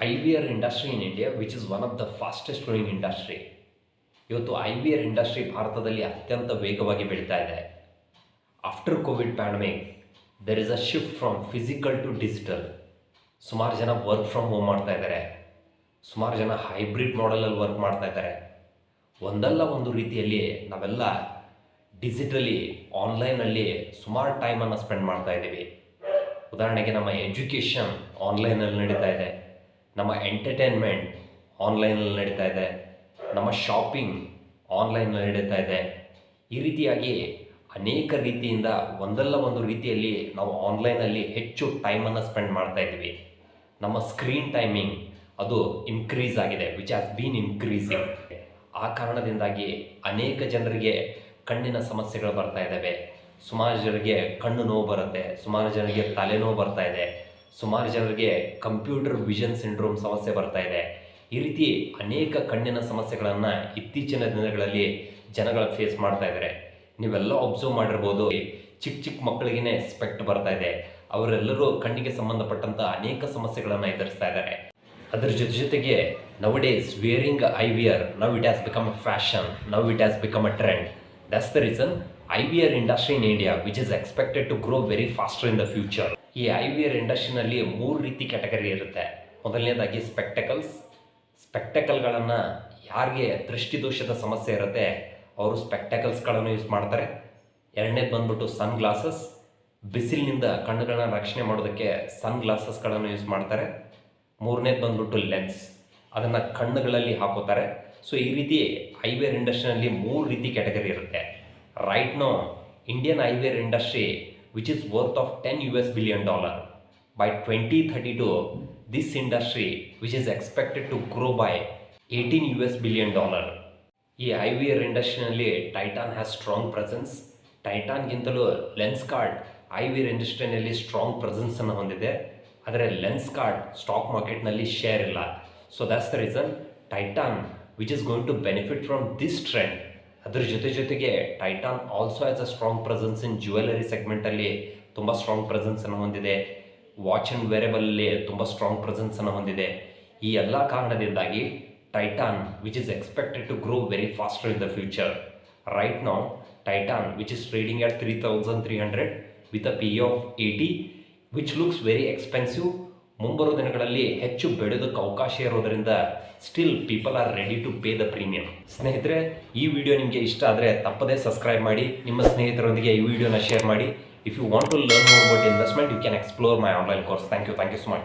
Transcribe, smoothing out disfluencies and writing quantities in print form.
IVR industry in India, which is one of the fastest growing industry. ಇವತ್ತು IVR industry ಭಾರತದಲ್ಲಿ ಅತ್ಯಂತ ವೇಗವಾಗಿ ಬೆಳೀತಾ ಇದೆ. After covid pandemic there is a shift from physical to digital. ಸುಮಾರು ಜನ work from home ಮಾಡ್ತಾ ಇದ್ದಾರೆ, ಸುಮಾರು ಜನ ಹೈಬ್ರಿಡ್ ಮಾಡೆಲಲ್ಲಿ ವರ್ಕ್ ಮಾಡ್ತಾ ಇದ್ದಾರೆ. ಒಂದಲ್ಲ ಒಂದು ರೀತಿಯಲ್ಲಿ ನಾವೆಲ್ಲ ಡಿಜಿಟಲಿ ಆನ್ಲೈನಲ್ಲಿ ಸುಮಾರು ಟೈಮನ್ನು ಸ್ಪೆಂಡ್ ಮಾಡ್ತಾ ಇದ್ದೀವಿ. ಉದಾಹರಣೆಗೆ ನಮ್ಮ ಎಜುಕೇಷನ್ ಆನ್ಲೈನಲ್ಲಿ ನಡೀತಾ ಇದೆ, ನಮ್ಮ ಎಂಟರ್ಟೈನ್ಮೆಂಟ್ ಆನ್ಲೈನಲ್ಲಿ ನಡೀತಾ ಇದೆ, ನಮ್ಮ ಶಾಪಿಂಗ್ ಆನ್ಲೈನಲ್ಲಿ ನಡೀತಾ ಇದೆ. ಈ ರೀತಿಯಾಗಿ ಅನೇಕ ರೀತಿಯಿಂದ ಒಂದಲ್ಲ ಒಂದು ರೀತಿಯಲ್ಲಿ ನಾವು ಆನ್ಲೈನಲ್ಲಿ ಹೆಚ್ಚು ಟೈಮನ್ನು ಸ್ಪೆಂಡ್ ಮಾಡ್ತಾ ಇದ್ದೀವಿ. ನಮ್ಮ ಸ್ಕ್ರೀನ್ ಟೈಮಿಂಗ್ ಅದು ಇನ್ಕ್ರೀಸ್ ಆಗಿದೆ, ವಿಚ್ ಹ್ಯಾಸ್ ಬೀನ್ ಇನ್ಕ್ರೀಸಿಂಗ್. ಆ ಕಾರಣದಿಂದಾಗಿ ಅನೇಕ ಜನರಿಗೆ ಕಣ್ಣಿನ ಸಮಸ್ಯೆಗಳು ಬರ್ತಾ ಇದ್ದಾವೆ. ಸುಮಾರು ಜನರಿಗೆ ಕಣ್ಣು ನೋವು ಬರುತ್ತೆ, ಸುಮಾರು ಜನರಿಗೆ ತಲೆನೋವು ಬರ್ತಾ ಇದೆ, ಸುಮಾರು ಜನರಿಗೆ ಕಂಪ್ಯೂಟರ್ ವಿಷನ್ ಸಿಂಡ್ರೋಮ್ ಸಮಸ್ಯೆ ಬರ್ತಾ ಇದೆ. ಈ ರೀತಿ ಅನೇಕ ಕಣ್ಣಿನ ಸಮಸ್ಯೆಗಳನ್ನು ಇತ್ತೀಚಿನ ದಿನಗಳಲ್ಲಿ ಜನಗಳು ಫೇಸ್ ಮಾಡ್ತಾ ಇದ್ದಾರೆ. ನೀವೆಲ್ಲ ಒಬ್ಸರ್ವ್ ಮಾಡಿರ್ಬೋದು, ಚಿಕ್ಕ ಚಿಕ್ಕ ಮಕ್ಕಳಿಗೆ ಸ್ಪೆಕ್ಟ್ ಬರ್ತಾ ಇದೆ. ಅವರೆಲ್ಲರೂ ಕಣ್ಣಿಗೆ ಸಂಬಂಧಪಟ್ಟಂಥ ಅನೇಕ ಸಮಸ್ಯೆಗಳನ್ನು ಎದುರಿಸ್ತಾ ಇದ್ದಾರೆ. ಅದರ ಜೊತೆಗೆ nowadays wearing IVR, now it has become a fashion, now it has become a trend. That's the reason IVR industry in India which is expected to grow very faster in the future. ಈ IVR ಇಂಡಸ್ಟ್ರಿನಲ್ಲಿ 3 ರೀತಿ category ಇರುತ್ತೆ. ಮೊದಲನೇದಾಗಿ ಸ್ಪೆಕ್ಟಕಲ್ಗಳನ್ನು ಯಾರಿಗೆ ದೃಷ್ಟಿದೋಷದ ಸಮಸ್ಯೆ ಇರುತ್ತೆ ಅವರು ಸ್ಪೆಕ್ಟಕಲ್ಸ್ಗಳನ್ನು use ಮಾಡ್ತಾರೆ. ಎರಡನೇದು ಬಂದ್ಬಿಟ್ಟು ಸನ್ ಗ್ಲಾಸಸ್, ಬಿಸಿಲಿನಿಂದ ಕಣ್ಣುಗಳನ್ನ ರಕ್ಷಣೆ ಮಾಡೋದಕ್ಕೆ ಸನ್ ಗ್ಲಾಸಸ್ಗಳನ್ನು ಯೂಸ್ ಮಾಡ್ತಾರೆ. ಮೂರನೇದು ಬಂದ್ಬಿಟ್ಟು ಲೆನ್ಸ್, ಅದನ್ನು ಕಣ್ಣುಗಳಲ್ಲಿ ಹಾಕೋತಾರೆ. ಸೊ ಈ ರೀತಿ IVR ಇಂಡಸ್ಟ್ರಿನಲ್ಲಿ 3 ರೀತಿ ಕ್ಯಾಟಗರಿ ಇರುತ್ತೆ. Right now Indian IVR industry which is worth of $10 billion. By 2032, this industry, which is expected to grow by $18 billion. ಈ IVR ಇಂಡಸ್ಟ್ರಿನಲ್ಲಿ ಟೈಟಾನ್ ಹ್ಯಾಸ್ ಸ್ಟ್ರಾಂಗ್ ಪ್ರೆಸೆನ್ಸ್. ಟೈಟಾನ್ಗಿಂತಲೂ ಲೆನ್ಸ್ ಕಾರ್ಡ್ IVR ಇಂಡಸ್ಟ್ರಿನಲ್ಲಿ strong ಪ್ರೆಸೆನ್ಸನ್ನು ಹೊಂದಿದೆ. ಆದರೆ ಲೆನ್ಸ್ ಕಾರ್ಡ್ ಸ್ಟಾಕ್ ಮಾರ್ಕೆಟ್ನಲ್ಲಿ share ಇಲ್ಲ. So that's the reason Titan which is going to benefit from this trend. ಅದರ ಜೊತೆಗೆ Titan also has a strong presence in jewellery ಸೆಗ್ಮೆಂಟಲ್ಲಿ ತುಂಬ ಸ್ಟ್ರಾಂಗ್ ಪ್ರೆಸೆನ್ಸನ್ನು ಹೊಂದಿದೆ. ವಾಚ್ ಆ್ಯಂಡ್ ವೇರೇಬಲಲ್ಲಿ ತುಂಬ ಸ್ಟ್ರಾಂಗ್ ಪ್ರೆಸೆನ್ಸನ್ನು ಹೊಂದಿದೆ. ಈ ಎಲ್ಲ ಕಾರಣದಿಂದಾಗಿ Titan which is expected to grow very faster in the future. Right now Titan which is trading at 3,300 with a PE of 80, which looks very expensive. ಮುಂಬರುವ ದಿನಗಳಲ್ಲಿ ಹೆಚ್ಚು ಬೆಳೆಯೋದಕ್ಕೆ ಅವಕಾಶ ಇರೋದರಿಂದ still people are ready to pay the premium. ಸ್ನೇಹಿತರೆ, ಈ video ನಿಮಗೆ ಇಷ್ಟ ಆದರೆ ತಪ್ಪದೇ ಸಬ್ಸ್ಕ್ರೈಬ್ ಮಾಡಿ, ನಿಮ್ಮ ಸ್ನೇಹಿತರೊಂದಿಗೆ ಈ ವಿಡಿಯೋನ ಶೇರ್ ಮಾಡಿ. If you want to learn more about investment, you can explore my online course. Thank you so much.